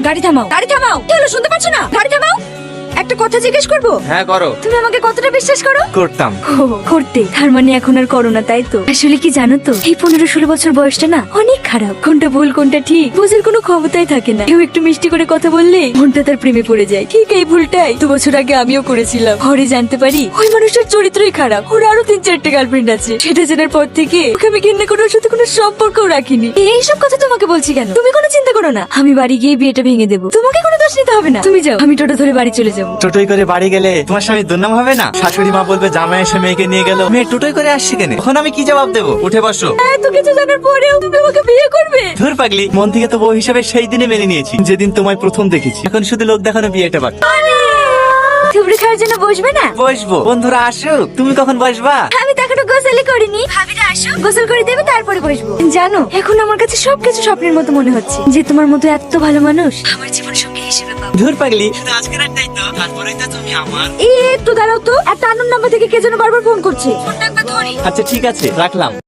গাড়ি থামাও, গাড়ি থামাও। কি হলো, শুনতে পাচ্ছ না? গাড়ি থামাও। একটা কথা জিজ্ঞেস করবো? হ্যাঁ করো। তুমি আমাকে কতটা বিশ্বাস করো? করতাম। ও, করতে। তার মানে এখন আর করো না, তাই তো? আসলে কি জানো তো, এই 15-16 বছর বয়সটা না অনেক খারাপ। কোনটা ভুল কোনটা ঠিক বোঝার কোনো ক্ষমতাই থাকে না। কেউ একটু মিষ্টি করে কথা বললে মনটা তার প্রেমে পড়ে যায়। ঠিক এই ভুলটাই 2 বছর আগে আমিও করেছিলাম। পরে জানতে পারি ওই মানুষটার চরিত্রই খারাপ। ওর আরো 3-4টে গার্লফ্রেন্ড আছে। সেটা জানার পর থেকে ওকে আমি ঘৃণা করে ওর সাথে কোনো সম্পর্কও রাখিনি। এইসব কথা তোমাকে বলছি কেন? তুমি কোনো চিন্তা করো না, আমি বাড়ি গিয়ে বিয়েটা ভেঙে দেবো। তোমাকে কোনো দোষ নিতে হবে না। তুমি যাও, আমি টোটো ধরে বাড়ি চলে যাবো। টোটোই করে বাড়ি গেলে তোমার স্বামী দুর্নাম হবে না? শাশুড়ি মা বলবে জামাই এসে মেয়েকে নিয়ে গেল, মেয়ে টোটোই করে আসছে কেন? তখন আমি কি জবাব দেবো? উঠে বসো। এত কিছু জানার পরেও তুমি আমাকে বিয়ে করবে? ধুর পাগলি, মন থেকে তো বউ হিসাবে সেই দিনে মেনে নিয়েছি যেদিন তোমায় প্রথম দেখেছি। এখন শুধু লোক দেখানো বিয়েটা বাকি। থুবড়ি খাওয়ার জন্য বসবে না? বসবো, বন্ধুরা আসুক। তুমি কখন বসবা? আমি তো এখনো গোসলই করিনি। ভাবিরা আসুক, গোসল করে দেবে, তারপরে বসবো। জানো, এখন আমার কাছে সবকিছু স্বপ্নের মতো মনে হচ্ছে, যে তোমার মতো এত ভালো মানুষ আমার জীবন সঙ্গী হিসেবে পাবো। ধুর পাগলি, শুধু আজকের একটাই তো, তারপরেই তো তুমি আমার। এই একটু দাঁড়াও তো, একটা আননোন নাম্বার থেকে কে যেন বারবার ফোন করছে। ফোনটা একবার ধরি। আচ্ছা ঠিক আছে, রাখলাম।